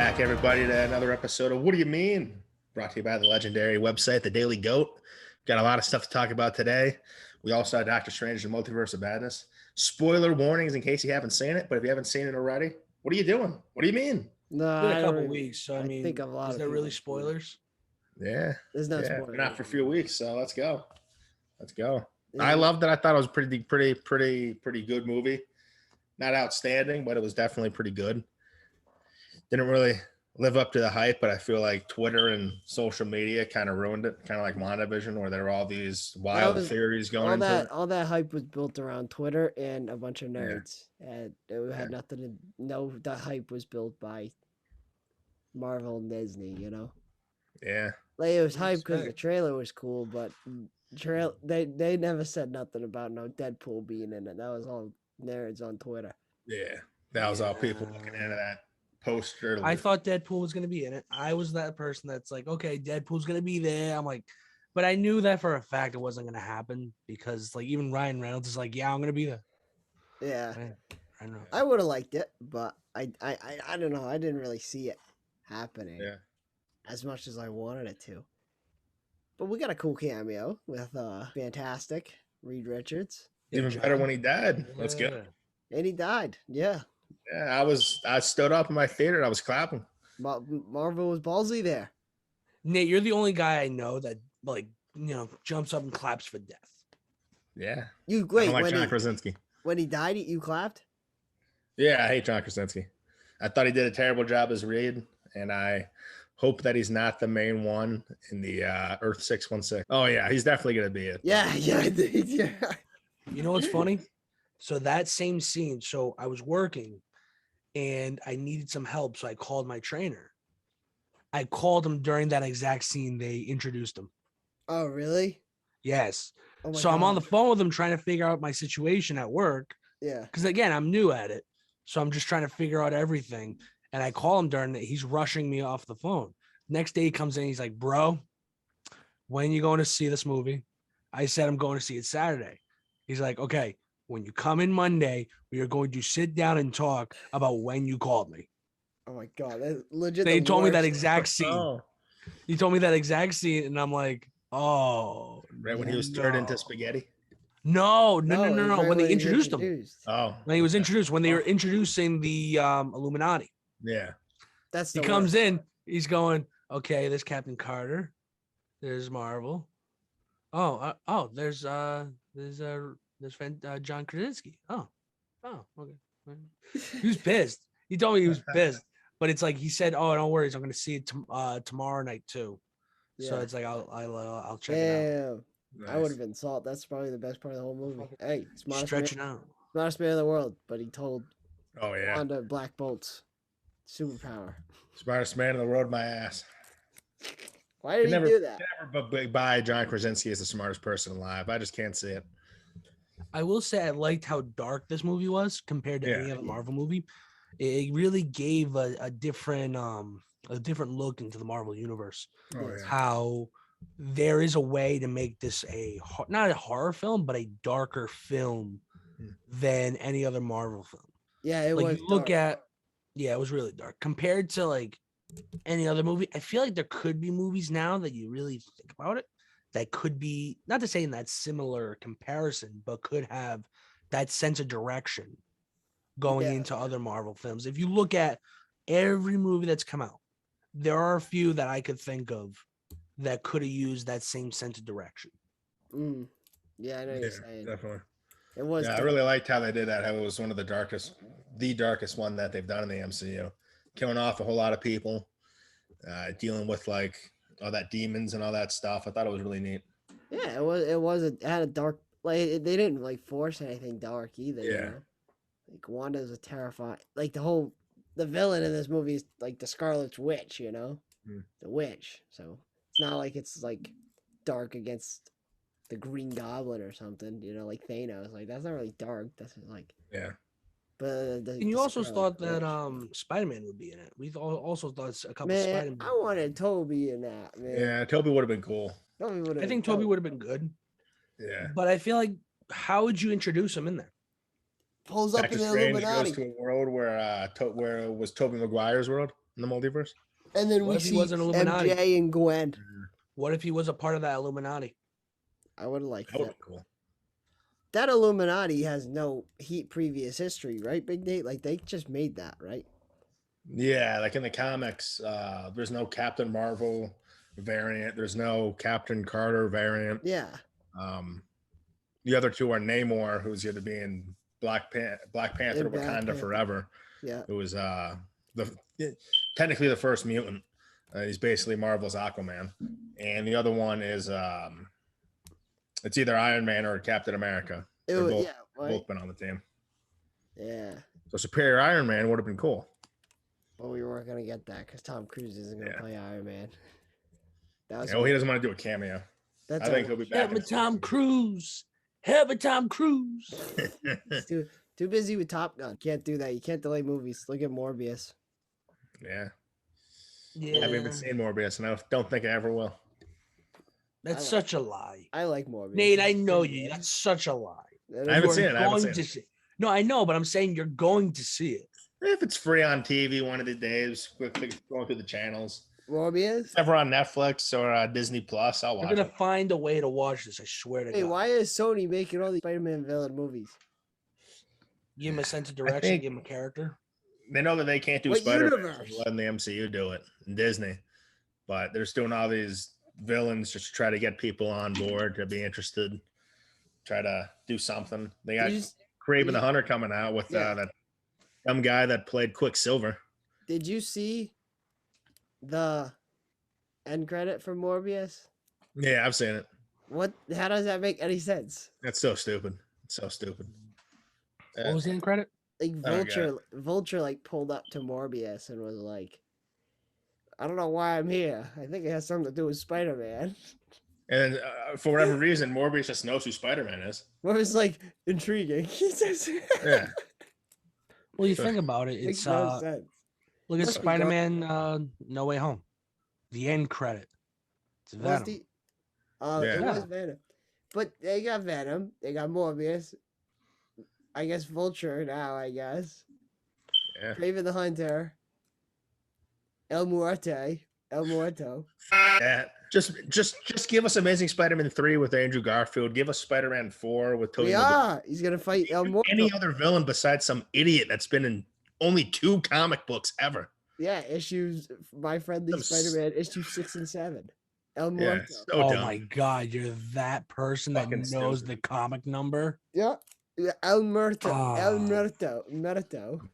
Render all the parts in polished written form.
back, everybody, to another episode of What Do You Mean? Brought to you by the legendary website, The Daily Goat. Got a lot of stuff to talk about today. We also had Doctor Strange and Multiverse of Madness. Spoiler warnings in case you haven't seen it, but if you haven't seen it already, what are you doing? What do you mean? No, It's been a couple weeks, so I mean, think a lot is of there really people- spoilers? Yeah. There's no yeah. spoilers. Not for a few weeks, so let's go. Let's go. Yeah. I loved it. I thought it was a pretty good movie. Not outstanding, but it was definitely pretty good. Didn't really live up to the hype, but I feel like Twitter and social media kind of ruined it, kind of like WandaVision, where there were all these wild theories going into it. All that hype was built around Twitter and a bunch of nerds, and it had nothing to. No, the hype was built by Marvel and Disney. You know, Yeah. like it was hype because the trailer was cool, but they never said nothing about no Deadpool being in it. That was all nerds on Twitter. Yeah. That was all people looking into that poster. I thought Deadpool was going to be in it. I was that person that's like, okay, Deadpool's going to be there. I'm like, but I knew that for a fact it wasn't going to happen because like even Ryan Reynolds is like, yeah, I'm going to be there. Yeah, I know. I would have liked it, but I don't know. I didn't really see it happening as much as I wanted it to. But we got a cool cameo with Fantastic Reed Richards. Even better when he died. Let's go. And he died. Yeah. Yeah, I stood up in my theater and I was clapping. Marvel was ballsy there. Nate, you're the only guy I know that jumps up and claps for death. Yeah. You wait, I don't like John Krasinski. When he died, you clapped? Yeah, I hate John Krasinski. I thought he did a terrible job as Reed, and I hope that he's not the main one in the Earth 616. Oh yeah, he's definitely gonna be it. Yeah. You know what's funny? So that same scene, so I was working and I needed some help. So I called my trainer. I called him during that exact scene. They introduced him. Oh, really? Yes. Oh my so I'm on the God. phone with him trying to figure out my situation at work. Yeah. Because again, I'm new at it. So I'm just trying to figure out everything. And I call him during it. He's rushing me off the phone. Next day he comes in. He's like, bro, when you going to see this movie? I said, I'm going to see it Saturday. He's like, okay. When you come in Monday, we are going to sit down and talk about when you called me. Oh my God. That's legit. They told me that worst. exact scene. Oh. He told me that exact scene, and I'm like, oh. Right when he was turned into spaghetti. No. it's When right they he was introduced him. Oh. When he was introduced, when they were introducing the Illuminati. Yeah. That's He the comes worst. in, he's going, okay, there's Captain Carter. There's Marvel. There's John Krasinski. Oh, okay. He was pissed. He told me he was pissed, but it's like he said, "Oh, don't worry, I'm going to see it tomorrow night too." So Yeah. it's like I'll check it out. Damn. I would have been salt. That's probably the best part of the whole movie. Hey, Stretching out. smartest man in the world, but he told Oh yeah. Wanda Black Bolt's superpower. Smartest man in the world, my ass. Why did he do that? Never buy John Krasinski as the smartest person alive. I just can't see it. I will say I liked how dark this movie was compared to any other Marvel movie. It really gave a different look into the Marvel universe. Oh yeah. How there is a way to make this not a horror film, but a darker film than any other Marvel film. Yeah, it was. It was really dark compared to like any other movie. I feel like there could be movies now that you really think about it that could be, not to say in that similar comparison, but could have that sense of direction going into other Marvel films. If you look at every movie that's come out, there are a few that I could think of that could have used that same sense of direction. Yeah, I know you're saying. Definitely. It was. Yeah, I really liked how they did that. How it was one of the darkest one that they've done in the MCU, killing off a whole lot of people, dealing with like all that demons and all that stuff. I thought it was really neat. Yeah, it had a dark. Like they didn't like force anything dark either. Yeah. You know? Like Wanda's a terrifying. Like the villain in this movie is like the Scarlet Witch. You know, the witch. So it's not like it's like dark against the Green Goblin or something. You know, like Thanos. Like that's not really dark. That's like But and you also thought that Spider-Man would be in it. We also thought a couple Spider-Man. I wanted Toby in that, man. Yeah, Toby would have been cool. I think Toby would have been good. Yeah. But I feel like, how would you introduce him in there? Pulls up Doctor in the Strange Illuminati. goes to a world where it was Tobey Maguire's world. in the multiverse? And then What we if he see was an Illuminati? MJ and Gwen. What if he was a part of that Illuminati? I would like That would that. be cool. That Illuminati has no previous history, right, Big Nate? Like they just made that, right? Yeah, like in the comics, there's no Captain Marvel variant. There's no Captain Carter variant. Yeah. The other two are Namor, who's going to be in Black Panther, In Black Wakanda Panther. Forever. Yeah. Who was technically the first mutant. He's basically Marvel's Aquaman. And the other one is it's either Iron Man or Captain America. They're both, right? both been on the team. Yeah. So Superior Iron Man would have been cool. But we weren't gonna get that because Tom Cruise isn't gonna play Iron Man. That was Yeah, well, he doesn't want to do a cameo. That's I think he'll be back. Have a Tom Cruise. Have a Tom Cruise. He's too busy with Top Gun. Can't do that. You can't delay movies. Look at Morbius. Yeah. Yeah. I haven't even seen Morbius, and I don't think I ever will. That's such a lie. I like Morbius. Nate, I know you. That's such a lie. I haven't seen it. I haven't seen it. No, I know, but I'm saying you're going to see it. If it's free on TV one of the days, quickly going through the channels. Morbius? If it's ever on Netflix or Disney Plus, I'll watch You're going it. to find a way to watch this. I swear to Hey, God. why is Sony making all these Spider-Man villain movies? Give him a sense of direction, give him a character. They know that they can't do What Spider-Man. universe? Letting the MCU do it, and Disney. But they're just doing all these villains just to try to get people on board to be interested, try to do something. They got Kraven the Hunter coming out with that dumb guy that played Quicksilver. Did you see the end credit for Morbius? Yeah, I've seen it. What? How does that make any sense? That's so stupid. It's so stupid. What was the end credit? Like Vulture like pulled up to Morbius and was like, I don't know why I'm here. I think it has something to do with Spider-Man. And for whatever reason, Morbius just knows who Spider-Man is. Morbius like intriguing. He says, yeah. Well, you think about it, it's no sense. Look at Spider-Man No Way Home. The end credit. It's Venom. It was Venom. But they got Venom. They got Morbius. I guess Vulture now, I guess. Yeah. Kraven the Hunter. El Muerto. Yeah. Just give us Amazing Spider-Man 3 with Andrew Garfield. Give us Spider-Man 4 with Tobey Maguire. He's gonna fight El Muerto. Any other villain besides some idiot that's been in only 2 comic books ever. Yeah, issues My Friendly Spider-Man, issue 6 and 7. El Muerto. So oh dumb. my God, you're that person that knows the comic number. Yeah. El Muerto. El Ah.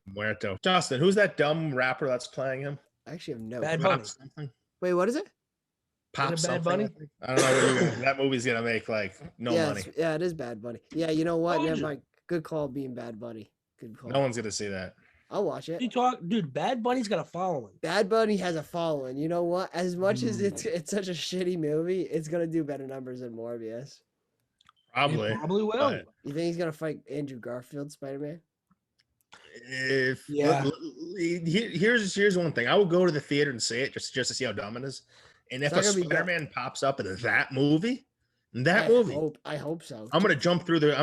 Muerto. Justin, who's that dumb rapper that's playing him? I actually have no Bad clue. Bunny. Something? Wait, what is it? Pop Is it Bad something. Bunny? I don't know what that movie's gonna make like no money. Yeah, it is Bad Bunny. Yeah, you know what? Told Never you. mind. Good call being Bad Bunny. Good call. No one's gonna see that. I'll watch it. You talk, dude. Bad Bunny's got a following. Bad Bunny has a following. You know what? As much as it's such a shitty movie, it's gonna do better numbers than Morbius. Probably. It probably will. But You think he's gonna fight Andrew Garfield, Spider-Man? Here's one thing. I will go to the theater and see it just to see how dumb it is. And if It's a not gonna be dumb. Spider-Man pops up in that movie, I hope so. I'm gonna jump through the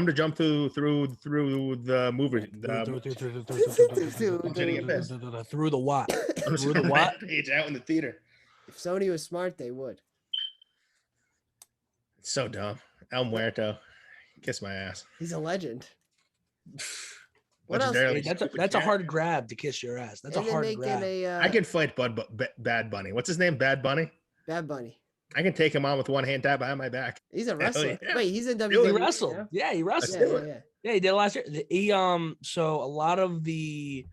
movie. Through the what? I'm Through the what? page out in the theater. If Sony was smart, they would. It's so dumb. El Muerto. Kiss my ass. He's a legend. What else? Legendarily That's stupid a cat. hard grab to kiss your ass. That's a And they're hard making grab. I can fight Bad Bunny. What's his name? Bad Bunny. Bad Bunny. I can take him on with one hand tied behind my back. He's a wrestler. yeah. Wait, he's in He WWE. wrestled. now? Yeah, he wrestled. Yeah. Yeah, he did last year. He so a lot of the,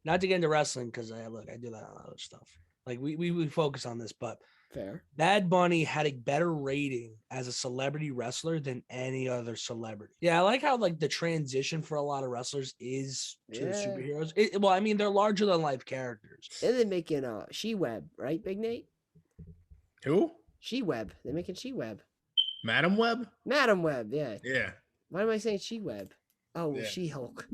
not to get into wrestling because I do that on other stuff. Like we focus on this, but Fair. Bad Bunny had a better rating as a celebrity wrestler than any other celebrity. Yeah, I like how like the transition for a lot of wrestlers is to the Yeah. superheroes. Well, I mean they're larger than life characters. And they're making She-Web, right, Big Nate? Who? She-Web. They're making She-Web. Madam Web? Madam Web, yeah. Yeah. Why am I saying She-Web? Oh, Yeah. She-Hulk.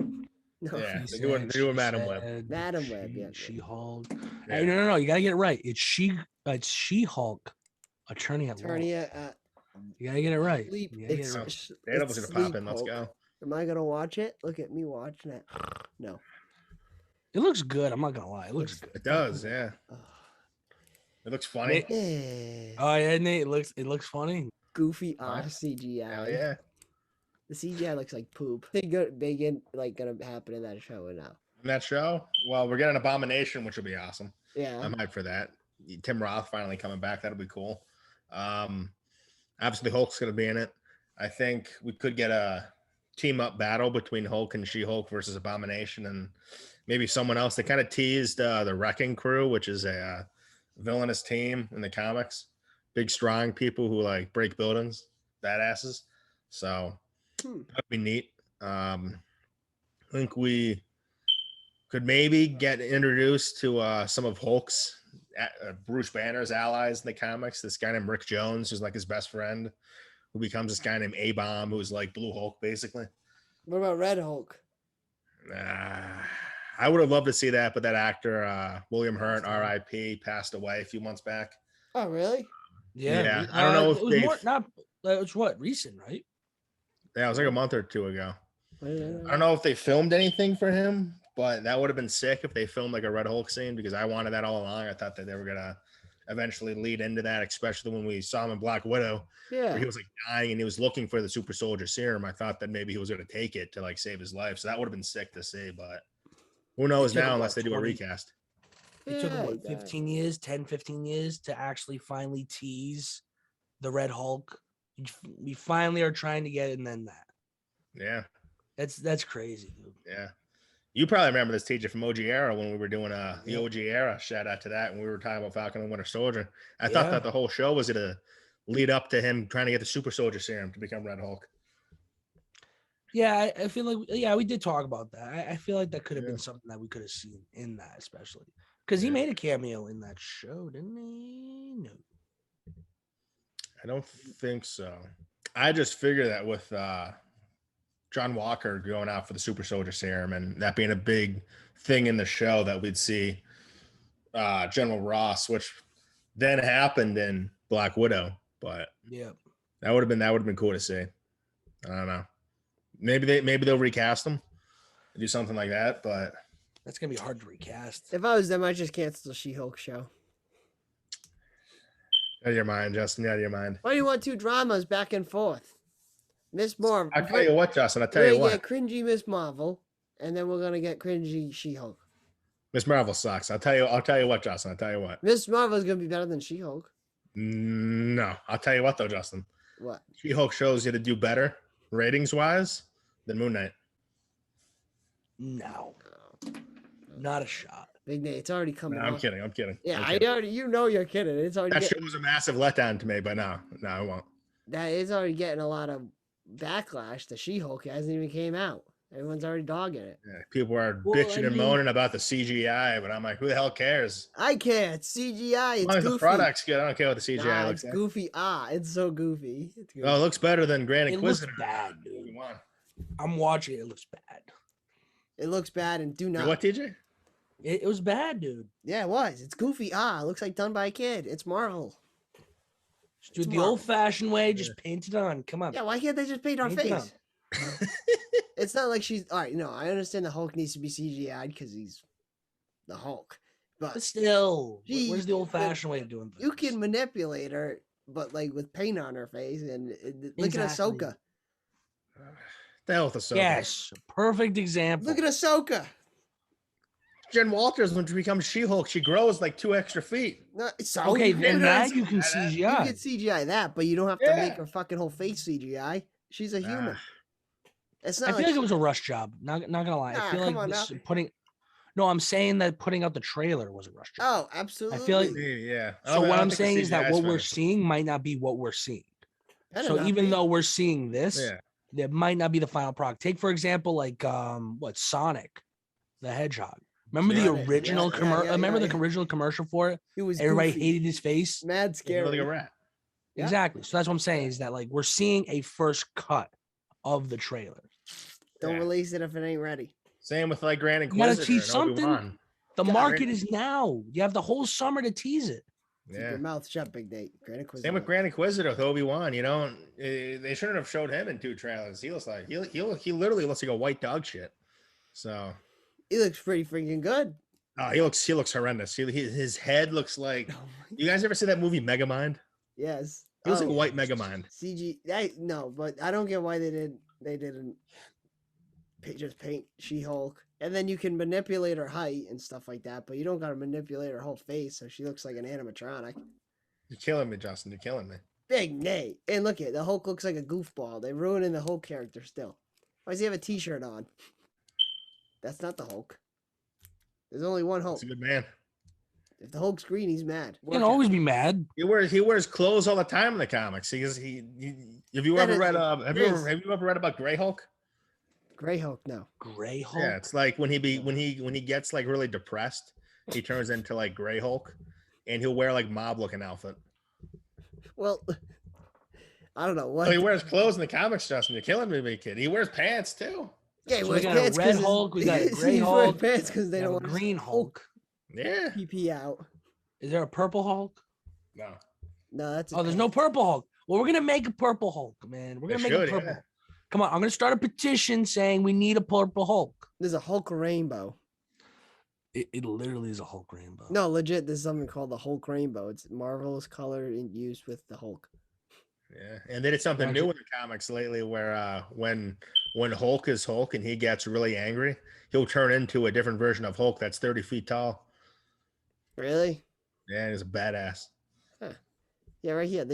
No. Yeah. She They're doing Madam Web. said Madam Web, yeah. She-Hulk. Yeah. Hey, no, you gotta get it right. It's She-Hulk, attorney at law. Eternia, You gotta get it right. Sleep. You gotta get It's, it right. it's Daredevil's gonna pop Sleep in. Let's Hulk. go. Am I gonna watch it? Look at me watching it. No. It looks good. I'm not gonna lie. It looks good. It does, yeah. It looks funny. Oh yeah, Nate. It looks funny. Goofy What? CGI. Hell yeah. The CGI looks like poop. They gonna happen in that show now. In that show, well, we're getting Abomination, which will be awesome. Yeah. I'm hyped for that. Tim Roth finally coming back. That'll be cool. Obviously, Hulk's going to be in it. I think we could get a team up battle between Hulk and She-Hulk versus Abomination and maybe someone else. They kind of teased the Wrecking Crew, which is a villainous team in the comics. Big, strong people who like break buildings, badasses. So that'd be neat. I think we could maybe get introduced to some of Hulk's Bruce Banner's allies in the comics. This guy named Rick Jones, who's like his best friend, who becomes this guy named A-Bomb, who's like Blue Hulk, basically. What about Red Hulk? I would have loved to see that, but that actor, William Hurt, R.I.P., passed away a few months back. Oh, really? Yeah. I don't know if it was more, not. It was what, recent, right? Yeah, it was like a month or two ago. I I don't know if they filmed anything for him, but that would have been sick if they filmed like a Red Hulk scene, because I wanted that all along. I thought that they were gonna eventually lead into that, especially when we saw him in Black Widow, Yeah. where he was like dying and he was looking for the super soldier serum. I thought that maybe he was gonna take it to like save his life. So that would have been sick to see, but who knows now unless they do a recast. It took what, 15 years, 10, 15 years to actually finally tease the Red Hulk. We finally are trying to get it, and then that. Yeah. That's crazy, dude. Yeah. You probably remember this, TJ, from OG era when we were doing the OG era. Shout out to that when we were talking about Falcon and Winter Soldier. I thought that the whole show was to lead up to him trying to get the super soldier serum to become Red Hulk. Yeah, I feel like we did talk about that. I feel like that could have been something that we could have seen in that, especially because he made a cameo in that show, didn't he? No, I don't think so. I just figure that with John Walker going out for the super soldier serum and that being a big thing in the show, that we'd see General Ross, which then happened in Black Widow. But yeah, that would have been cool to see. I don't know. Maybe they'll recast them, do something like that. But that's gonna be hard to recast. If I was them, I'd just cancel the She-Hulk show. Out of your mind, Justin. Out of your mind. Why do you want two dramas back and forth? Miss Marvel. I'll tell you what, Justin. I'll tell you what. We're gonna get cringy Miss Marvel, and then we're gonna get cringy She-Hulk. Miss Marvel sucks. I'll tell you what, Justin. I'll tell you what. Miss Marvel is gonna be better than She-Hulk. No, I'll tell you what though, Justin. What? She-Hulk shows you to do better ratings wise than Moon Knight. No, not a shot. Big Nate, it's already coming. No, I'm kidding. Yeah, I'm kidding. I already. You know you're kidding. It's already. That show was a massive letdown to me, but no, it won't. That is already getting a lot of backlash. The She-Hulk hasn't even came out. Everyone's already dogging it. Yeah, people are bitching and moaning about the CGI, but I'm like, who the hell cares? I care. It's CGI. It's As long as goofy. the product's good, I don't care what the CGI looks it's like. goofy. It's so goofy. It's goofy. Oh, it looks better than Grand It Inquisitor. looks bad, dude. I'm watching it. It looks bad. It looks bad and do not. What, TJ? It was bad, dude. Yeah, it was. It's goofy. It looks like done by a kid. It's Marvel. Just do it the old-fashioned way. Just paint it on. Come on. Yeah, why can't they just paint our Paint it face? It's not like she's all right. No, I understand the Hulk needs to be CGI'd because he's the Hulk, but still, Gee, where's the old-fashioned way of doing things? you can manipulate her, but like with paint on her face and look at Ahsoka. The hell with Ahsoka. Yes, perfect example. Look at Ahsoka. Jen Walters, when she becomes She-Hulk, she grows like 2 extra feet. No, so Okay, then that that you can CGI. You can CGI that, but you don't have to make her fucking whole face CGI. She's a human. It's not. I feel like it was a rush job. Not gonna lie. I feel like this putting. No, I'm saying that putting out the trailer was a rush job. Oh, absolutely. I feel like yeah. So what I'm saying is that what we're seeing might not be what we're seeing. So even though we're seeing this, that might not be the final product. Take for example, like Sonic the Hedgehog. Remember the original commercial? Remember the original commercial for it? It was everybody goofy. hated his face. Mad scary. Like a rat. Yeah. Exactly. So that's what I'm saying is that like we're seeing a first cut of the trailer. Don't release it if it ain't ready. Same with like Grand Inquisitor. You gotta tease something. The market is now. You have the whole summer to tease it. Keep your mouth shut, Big Nate. Grand Inquisitor. Same with Grand Inquisitor with Obi-Wan. You know, they shouldn't have showed him in 2 trailers. He looks like he literally looks like a white dog shit. So He looks pretty freaking good. Oh, he looks horrendous. His head looks like. You guys ever see that movie Megamind? Yes. He looks like Oh, a white Megamind. CG. No, but I don't get why they didn't just paint She-Hulk. And then you can manipulate her height and stuff like that, but you don't gotta manipulate her whole face so she looks like an animatronic. You're killing me, Justin. You're killing me. Big Nate. And look at the Hulk looks like a goofball. They're ruining the Hulk character still. Why does he have a t-shirt on? That's not the Hulk. There's only one Hulk. He's a good man. If the Hulk's green, he's mad. You can always be mad. He wears clothes all the time in the comics. Have you ever read about Gray Hulk? Gray Hulk, no. Gray Hulk. Yeah, it's like when he gets like really depressed, he turns into like Gray Hulk, and he'll wear like mob looking outfit. Well, I don't know what. So he wears clothes in the comics, Justin. You're killing me, big kid. He wears pants too. Yeah, he So we wears got a pants red 'cause Hulk, we got a he's gray wearing Hulk, pants because they We don't have want a green Hulk. Yeah. PP out. Is there a purple Hulk? No. No, that's. Oh, there's no purple Hulk. Well, we're gonna make a purple Hulk, man. We're gonna make a purple. Yeah. Come on, I'm gonna start a petition saying we need a purple Hulk. There's a Hulk rainbow. It literally is a Hulk rainbow. No, legit. There's something called the Hulk rainbow. It's Marvel's color and used with the Hulk. Yeah, and they did something new in the comics lately where when Hulk is Hulk and he gets really angry, he'll turn into a different version of Hulk that's 30 feet tall. Really? Yeah, he's a badass. Huh. Yeah, right here.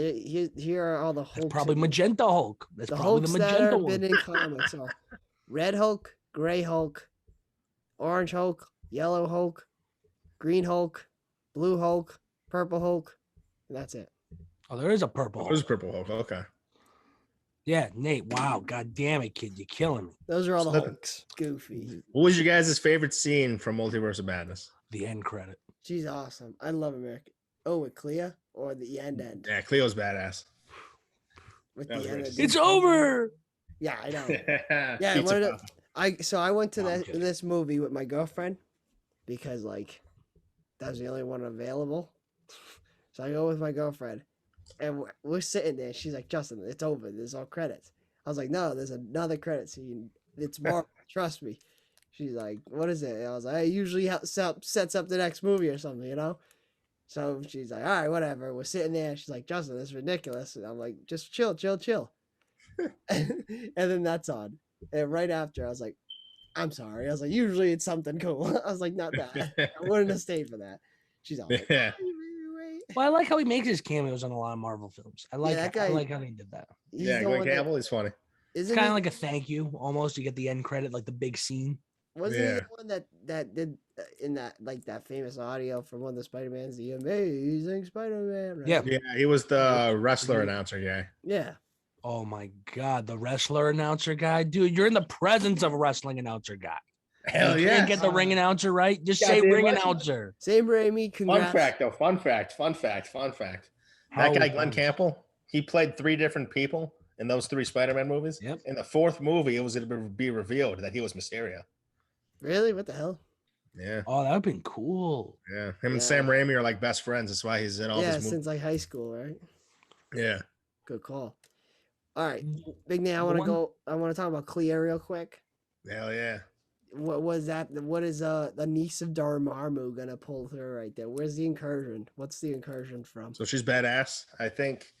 Here are all the Hulks. That's probably magenta Hulk. That's the probably Hulks the that magenta have one. been in comics are Red Hulk, Gray Hulk, Orange Hulk, Yellow Hulk, Green Hulk, Blue Hulk, Purple Hulk. And that's it. Oh, there is a purple It was Hulk. Purple Hulk. Okay. Yeah, Nate. Wow, god damn it, kid, you're killing me. Those are all the So- Hulks. Goofy. What was your guys' favorite scene from Multiverse of Madness? The end credit. She's awesome. I love America. Oh, with Clea or the end. Yeah, Cleo's badass. With That was the end. racist. It's over. Yeah, I know. Yeah, Yeah, I went to No, I'm kidding. this movie with my girlfriend because like that was the only one available. So I go with my girlfriend, and we're sitting there. She's like, "Justin, it's over. There's all credits." I was like, "No, there's another credit scene. It's more. Trust me." She's like, "What is it?" And I was like, "I usually sets up the next movie or something, you know." So she's like, "All right, whatever." We're sitting there. She's like, "Justin, this is ridiculous." And I'm like, "Just chill, chill, chill." And then that's on. And right after, I was like, "I'm sorry." I was like, "Usually it's something cool." I was like, "Not that. I wouldn't have stayed for that." She's all like, Yeah. "Wait." Well, I like how he makes his cameos on a lot of Marvel films. I like that I guy- like how they did that. He's Yeah, the Glenn one that- Campbell, he's funny. It's isn't kind he, of like a thank you almost. You get the end credit, like the big scene. wasn't he Yeah. the one that did in that like that famous audio from one of the Spider-Mans, the Amazing Spider-Man? Right? Yeah. Yeah, he was the wrestler announcer guy. Yeah. Oh my god, the wrestler announcer guy, dude! You're in the presence of a wrestling announcer guy. Hell you yeah. can't get the ring announcer right. Just say Goddamn ring right. announcer. Same Raimi, Fun congrats. fact, though. Fun fact. That Howard guy, Glenn Jones. Campbell, he played 3 different people in those 3 Spider-Man movies. Yep. In the 4th movie, it was going to be revealed that he was Mysterio. Really? What the hell? Yeah. Oh, that would have been cool. Yeah. Him and Yeah. Sam Raimi are like best friends. That's why he's in all Yeah, these movies. since like high school, right? Yeah. Good call. All right, Mm, Big Nate, I the want to one- go. I want to talk about Clea real quick. Hell yeah. What was that? What is the niece of Dormammu gonna pull through right there? Where's the incursion? What's the incursion from? So she's badass. I think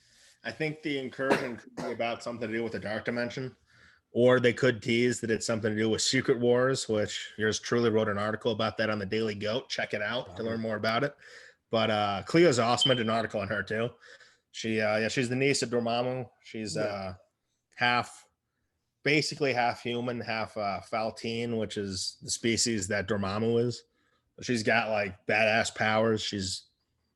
the incursion could be about something to do with the dark dimension, or they could tease that it's something to do with Secret Wars, which yours truly wrote an article about that on the Daily Goat. Check it out to learn more about it. But Cleo's awesome. I did an article on her too. She's the niece of Dormammu. She's basically half human, half Faltine, which is the species that Dormammu is. She's got like badass powers. She's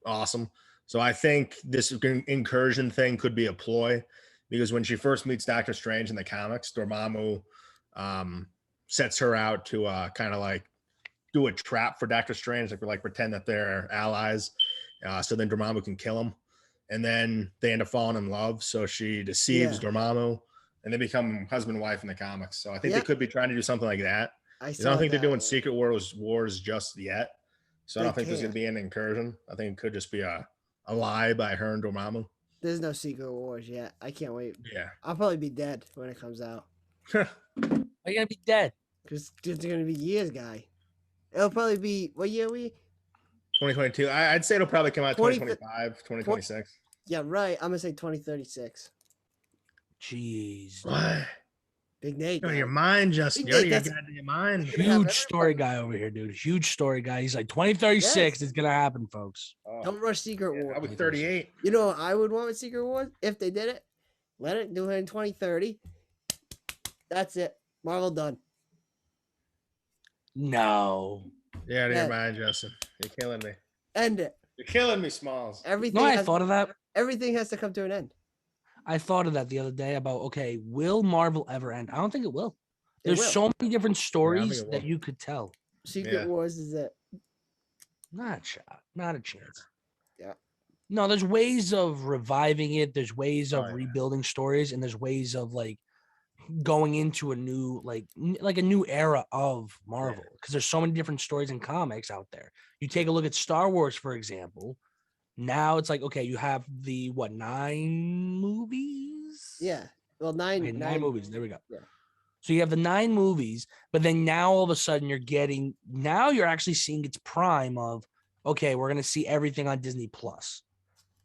awesome. So I think this incursion thing could be a ploy, because when she first meets Doctor Strange in the comics, Dormammu sets her out to kind of like do a trap for Doctor Strange, like pretend that they're allies, so then Dormammu can kill him, and then they end up falling in love. So she deceives Dormammu, and they become husband and wife in the comics. So I think they could be trying to do something like that. I don't think they're doing Secret Wars just yet. So I don't think there's going to be an incursion. I think it could just be a lie by her and Dormammu. There's no Secret Wars yet. I can't wait. Yeah. I'll probably be dead when it comes out. Are you gonna be dead? Because it's gonna be years, guy. It'll probably be what year we? 2022. I'd say it'll probably come out 20 2025, 2026. Yeah, right. I'm gonna say 2036. Jeez. What? Big Nate. Out of your guy. mind, Justin. Big You're out of Nate, your that's- goddamn mind. Gonna have Huge story everybody. guy over here, dude. Huge story guy. He's like 2036 Yes. is gonna happen, folks. Oh, Don't rush Secret yeah, War. I'll be 38. You know what I would want with Secret Wars if they did it? Let it do it in 2030. That's it. Marvel done. No. You're out of Yeah. your mind, Justin. You're killing me. End it. You're killing me, Smalls. Everything. No, I has, thought of that. everything has to come to an end. I thought of that the other day about, okay, will Marvel ever end? I don't think it will. It There's will. so many different think stories it that will. you could tell. Secret Yeah. Wars is it. Not a shot. Not a chance. Yeah. No, there's ways of reviving it. There's ways of Oh, yeah. rebuilding stories, and there's ways of like going into a new like a new era of Marvel because there's so many different stories and comics out there. You take a look at Star Wars, for example. Now it's like, okay, you have the 9 movies? Yeah. Well, nine. Okay, 9 movies. There we go. Yeah. So you have the 9 movies, but then now all of a sudden you're actually seeing its prime of, okay, we're gonna see everything on Disney Plus,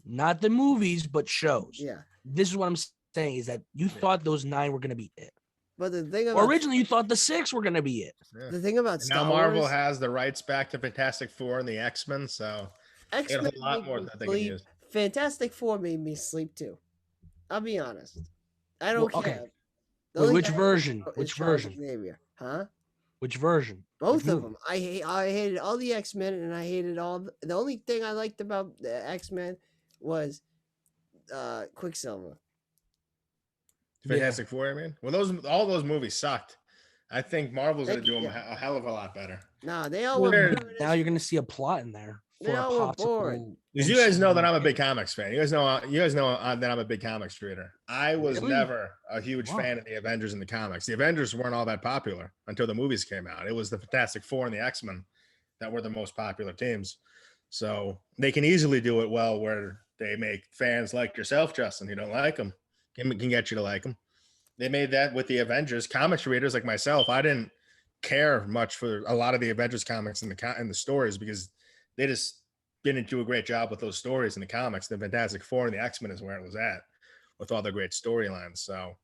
not the movies but shows. Yeah. This is what I'm saying is that you thought those 9 were gonna be it. But the thing Or about originally you thought the 6 were gonna be it. Yeah. the thing about And Star now Marvel Wars, has the rights back to Fantastic Four and the X-Men, so they got a X-Men whole lot made more me that they can sleep. use. Fantastic Four made me sleep too. I'll be honest. I don't Well, okay. care. The Wait, only which thing I version? know is Which Charles version? Xavier. Huh? Which version? Both Which of movie? them. I hated all the X-Men, and I hated all. The only thing I liked about the X-Men was Quicksilver. Fantastic Four, I mean. Well, all those movies sucked. I think Marvel's gonna do them Yeah. a hell of a lot better. Nah, they all Well, were. they're- boring Now as- you're gonna see a plot in there They for a all were possible. boring. Because you guys know that I'm a MCU. big comics fan. You guys know that I'm a big comics reader. I was Really? never a huge Wow. fan of the Avengers and the comics. The Avengers weren't all that popular until the movies came out. It was the Fantastic Four and the X-Men that were the most popular teams. So they can easily do it well where they make fans like yourself, Justin, who don't like them, can get you to like them. They made that with the Avengers. Comics readers like myself, I didn't care much for a lot of the Avengers comics and the stories because they just didn't do a great job with those stories in the comics. The Fantastic Four and the X-Men is where it was at with all the great storylines. So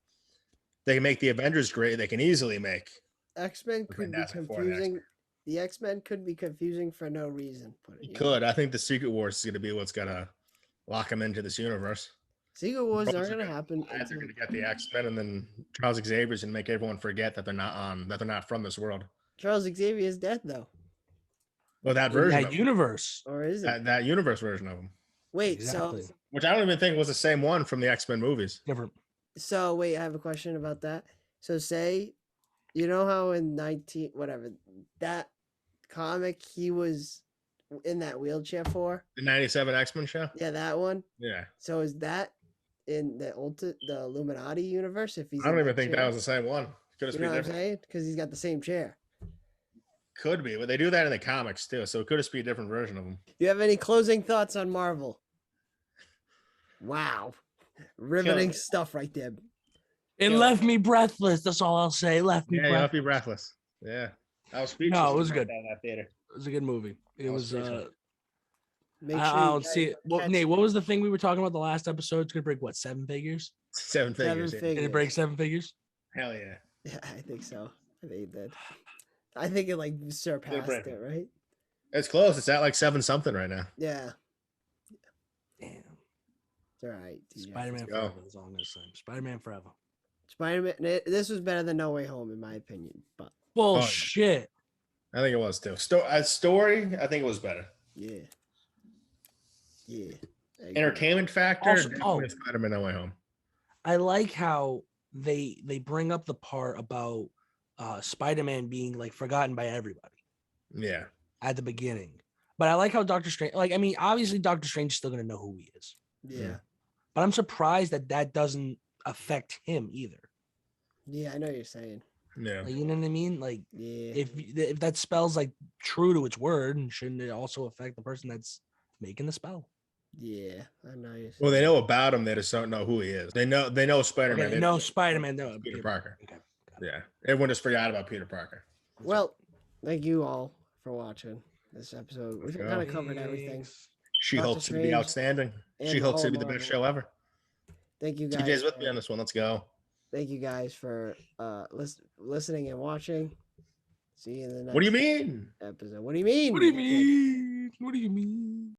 they can make the Avengers great. They can easily make X-Men The could be Fantastic Four and the confusing. The X-Men could be confusing for no reason. you could. I think the Secret Wars is going to be what's going to lock them into this universe. Secret Wars Both aren't are going to gonna- happen. They're until- going to get the X-Men and then Charles Xavier's and make everyone forget that they're not from this world. Charles Xavier is dead though, Well, that In version, that of universe. or is it? that universe version of them, Wait, Exactly. which I don't even think was the same one from the X-Men movies. Different. so wait, I have a question about that. So say, you know how in that comic he was in that wheelchair for? The 97 X-Men show. Yeah, that one. Yeah, So is that in the Illuminati universe? If he's I don't in even think that chair? was the same one. Could just You be know what I'm different. saying? Because he's got the same chair. Could be, but they do that in the comics too, so it could just be a different version of them. Do you have any closing thoughts on Marvel? Wow, riveting it. stuff right there. It Yeah. left me breathless. That's all I'll say. Left me Yeah, you have to breathless. be breathless. Yeah, I was speechless. No, it when was I good. went down that theater. It was a good movie. It I was was. speechless. Make I sure you don't guys see it. Well, catch Nate, what was the thing we were talking about the last episode? It's gonna break what, 7 figures? Seven figures. Yeah. Did it break 7 figures? Hell yeah. Yeah, I think so. I think it did. I think it like surpassed break it, it. right? It's close. It's at like 7 something right now. Yeah, Damn. it's all right. TJ. Spider-Man go. Forever. That's all I'm gonna say. Spider-Man Forever. Spider-Man. This was better than No Way Home, in my opinion. But Bullshit. I think it was too. Story, I think it was better. yeah, yeah. I agree. Entertainment factor, Also- definitely Spider-Man No Way Home. I like how they bring up the part about Spider-Man being like forgotten by everybody Yeah. at the beginning. But I like how Doctor Strange, like, I mean, obviously Doctor Strange is still gonna know who he is. Yeah, But I'm surprised that doesn't affect him either. yeah. I know what you're saying. Yeah. Like, you know what I mean? Like, Yeah, if that spell's like true to its word, and shouldn't it also affect the person that's making the spell? yeah. I know you're saying. Well, they know about him. They just don't know who he is. They know Spider-Man. Okay, They no know Spider-Man, no Peter Parker. Okay. Yeah. Everyone just forgot about Peter Parker. Well, thank you all for watching this episode. We've sure. kind of covered everything. She-Hulk's gonna be Strange outstanding. and She-Hulk's all gonna be the best Marvel. show ever. Thank you guys. TJ's with me on this one. Let's go. Thank you guys for listening and watching. See you in the next What do you mean? episode. What do you mean? What do you mean? What do you mean?